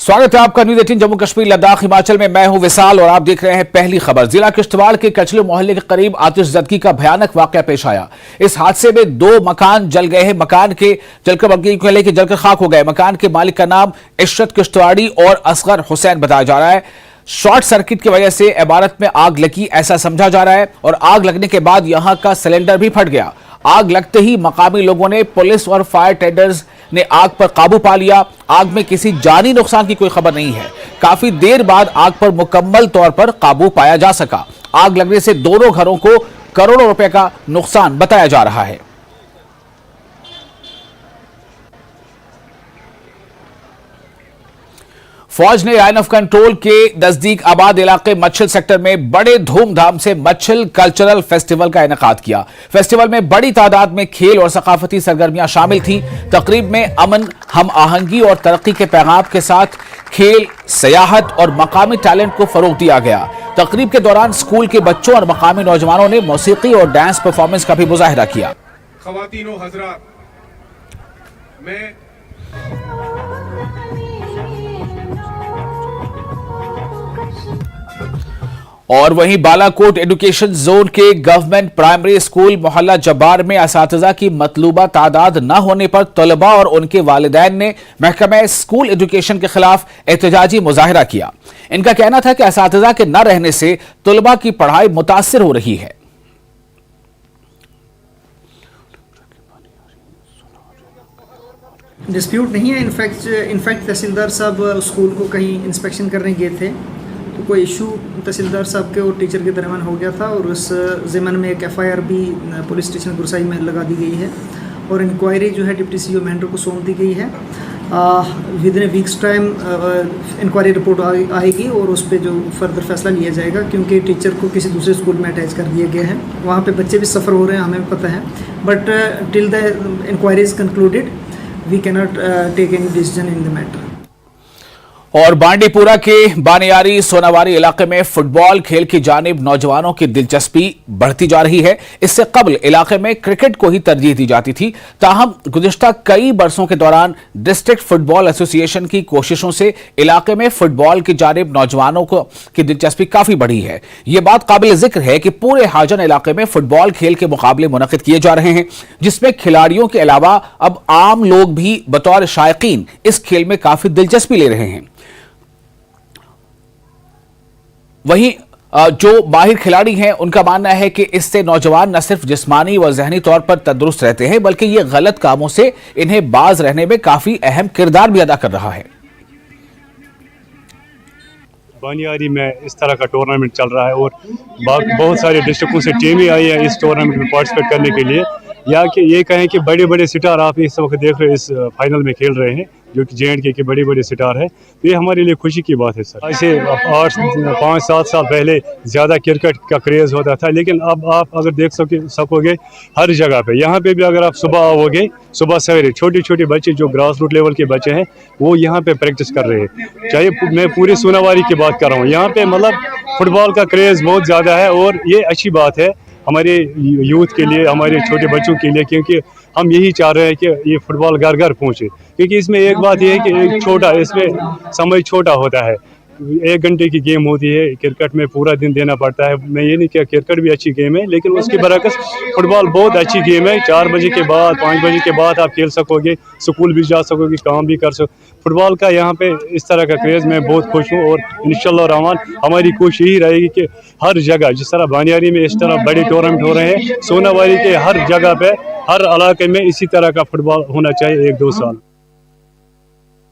स्वागत है आपका न्यूज 18 जम्मू कश्मीर लद्दाख हिमाचल में। मैं हूं विशाल और आप देख रहे हैं पहली खबर। जिला किश्तवाड़ के कचले मोहल्ले के करीब आतिशज़दगी का भयानक वाकया पेश आया। इस हादसे में 2 मकान जल गए हैं। मकान के जलकर खाक हो गए। मकान के मालिक का नाम इशरत किश्तवाड़ी और असगर हुसैन बताया जा रहा है। शॉर्ट सर्किट की वजह से इमारत में आग लगी ऐसा समझा जा रहा है और आग लगने के बाद यहां का सिलेंडर भी फट गया। आग लगते ही मकामी लोगों ने, पुलिस और फायर टेंडर्स ने आग पर काबू पा लिया। आग में किसी जानी नुकसान की कोई खबर नहीं है। काफी देर बाद आग पर मुकम्मल तौर पर काबू पाया जा सका। आग लगने से दोनों घरों को करोड़ों रुपए का नुकसान बताया जा रहा है। फौज ने लाइन ऑफ कंट्रोल के नजदीक आबाद इलाके मच्छल सेक्टर में बड़े धूमधाम से मच्छल कल्चरल फेस्टिवल का इनेकाद किया। फेस्टिवल में बड़ी तादाद में खेल और सकाफती सरगर्मियां शामिल थीं। तकरीब में अमन, हम आहंगी और तरक्की के पैगाम के साथ खेल, सियाहत और मकामी टैलेंट को फरोग दिया गया। तकरीब के दौरान स्कूल के बच्चों और मकामी नौजवानों ने मौसीकी और डांस परफॉर्मेंस का भी मुजाहिरा किया। ख़वातीन व हज़रात, मैं और वहीं बालाकोट एजुकेशन जोन के गवर्नमेंट प्राइमरी स्कूल मोहल्ला जब्बार में असातिज़ा की मतलूबा तादाद न होने पर तलबा और उनके वालिदैन ने महकमा स्कूल एजुकेशन के खिलाफ एहतजाजी मुजाहिरा किया। इनका कहना था कि असातिज़ा के न रहने से तलबा की पढ़ाई मुतासिर हो रही है। डिस्प्यूट नहीं है। इनफैक्ट तहसीलदार साहब स्कूल को कहीं इंस्पेक्शन करने गए थे तो कोई इशू तहसीलदार साहब के और टीचर के दरमियान हो गया था और उस ज़िमन में एक FIR भी पुलिस स्टेशन गुरसाई में लगा दी गई है और इंक्वायरी जो है डिप्टी CO मेंढर को सौंप दी गई है। Within a week's time inquiry report आएगी और उस पर जो फर्दर फैसला लिया जाएगा, क्योंकि टीचर को किसी दूसरे स्कूल में अटैच कर दिया गया है। वहाँ पे बच्चे भी सफ़र हो रहे हैं, हमें भी पता है, but till the inquiry is concluded we cannot take any decision in the matter. और बांडीपुरा के बानियारी सोनावारी इलाके में फुटबॉल खेल की जानिब नौजवानों की दिलचस्पी बढ़ती जा रही है। इससे कबल इलाके में क्रिकेट को ही तरजीह दी जाती थी। ताहम गुज़िश्ता कई बरसों के दौरान डिस्ट्रिक्ट फुटबॉल एसोसिएशन की कोशिशों से इलाके में फुटबॉल की जानिब नौजवानों की दिलचस्पी काफी बढ़ी है। यह बात काबिल जिक्र है कि पूरे हाजन इलाके में फुटबॉल खेल के मुकाबले मुनक्किद किए जा रहे हैं, जिसमें खिलाड़ियों के अलावा अब आम लोग भी बतौर शायकीन इस खेल में काफी दिलचस्पी ले रहे हैं। वहीं जो माहिर खिलाड़ी हैं उनका मानना है कि इससे नौजवान न सिर्फ जिस्मानी व ज़हनी तौर पर तंदुरुस्त रहते हैं, बल्कि ये गलत कामों से इन्हें बाज रहने में काफी अहम किरदार भी अदा कर रहा है। बानियारी में इस तरह का टूर्नामेंट चल रहा है और बहुत सारे डिस्ट्रिक्टों से टीमें आई हैं इस टूर्नामेंट में पार्टिसिपेट करने के लिए। या कि ये कहें कि बड़े बड़े स्टार आप इस वक्त देख रहे हैं, इस फाइनल में खेल रहे हैं, जो कि JNK के बड़े बड़े स्टार हैं। तो ये हमारे लिए खुशी की बात है सर। ऐसे 5-7 साल पहले ज़्यादा क्रिकेट का क्रेज़ होता था, लेकिन अब आप अगर देख सकोगे हर जगह पे, यहाँ पे भी अगर आप सुबह आओगे, सुबह सवेरे छोटे छोटे बच्चे जो ग्रास रूट लेवल के बच्चे हैं वो यहाँ पे प्रैक्टिस कर रहे हैं। चाहे मैं पूरे सोनावारी की बात कर रहा हूँ, यहाँ पे मतलब फुटबॉल का क्रेज़ बहुत ज़्यादा है और ये अच्छी बात है हमारे यूथ के लिए, हमारे छोटे बच्चों के लिए, क्योंकि हम यही चाह रहे हैं कि ये फुटबॉल घर घर पहुँचे। क्योंकि इसमें एक बात यह है कि एक छोटा, इसमें समय छोटा होता है, 1 घंटे की गेम होती है। क्रिकेट में पूरा दिन देना पड़ता है। मैं ये नहीं कि क्रिकेट भी अच्छी गेम है, लेकिन उसके बरअक्स फुटबॉल बहुत अच्छी गेम है। 4 बजे के बाद, 5 बजे के बाद आप खेल सकोगे, स्कूल भी जा सकोगे, काम भी कर सकोगे। फुटबॉल का यहाँ पे इस तरह का क्रेज़ मैं बहुत खुश हूँ और इंशाअल्लाह रहमान हमारी कोशिश यही रहेगी कि हर जगह, जिस तरह बानियारी में इस तरह बड़े टूर्नामेंट हो रहे हैं, सोनावारी के हर जगह पे, हर इलाके में इसी तरह का फुटबॉल होना चाहिए 1-2 साल।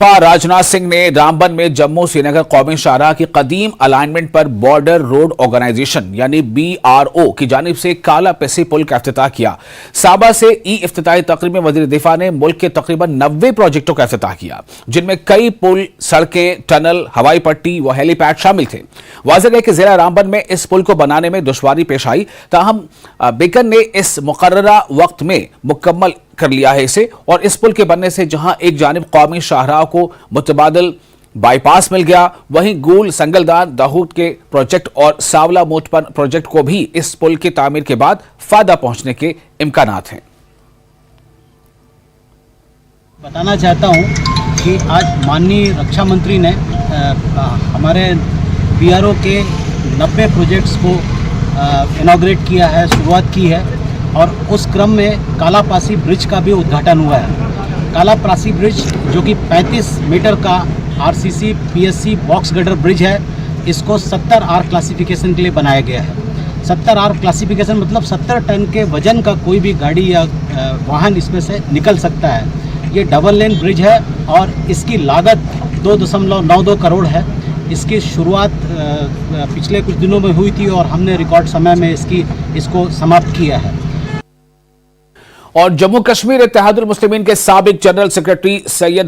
राजनाथ सिंह ने रामबन में जम्मू श्रीनगर कौमी शाहराह की कदीम अलाइनमेंट पर बॉर्डर रोड ऑर्गेनाइजेशन यानी BRO की जानिब से काला पेसी पुल का इफ्तिताह किया। साबा से इफ्तिताही तकरीब में वज़ीर दिफा ने मुल्क के तकरीबन 90 प्रोजेक्टों का इफ्तिताह किया, जिनमें कई पुल, सड़कें, टनल, हवाई पट्टी व हेलीपैड शामिल थे। वाज़ेह है कि ज़िला रामबन में इस पुल को बनाने में दुश्वारी पेश आई, ताहम बेकन ने इस मुकर्ररा वक्त में मुकम्मल कर लिया है इसे। और इस पुल के बनने से जहां एक जानिब कौमी शाहराह को मुतबादिल बाईपास मिल गया, वहीं गूल, संगलदान, दाहूद के प्रोजेक्ट और सावला मोटपन प्रोजेक्ट को भी इस पुल की तामीर के बाद फायदा पहुंचने के इम्कानात हैं। बताना चाहता हूं कि आज माननीय रक्षा मंत्री ने हमारे BRO के 90 प्रोजेक्ट्स को इनॉग्रेट किया है, शुरुआत की है और उस क्रम में कालापासी ब्रिज का भी उद्घाटन हुआ है। कालापासी ब्रिज जो कि 35 मीटर का RCC PSC box gutter bridge है, इसको 70R क्लासिफिकेशन के लिए बनाया गया है। 70R क्लासिफिकेशन मतलब 70 टन के वजन का कोई भी गाड़ी या वाहन इसमें से निकल सकता है। ये डबल लेन ब्रिज है और इसकी लागत 2.92 करोड़ है। इसकी शुरुआत पिछले कुछ दिनों में हुई थी और हमने रिकॉर्ड समय में इसको समाप्त किया है। और जम्मू कश्मीर इत्तेहादुल मुस्लिमीन के साबिक जनरल सेक्रेटरी सैयद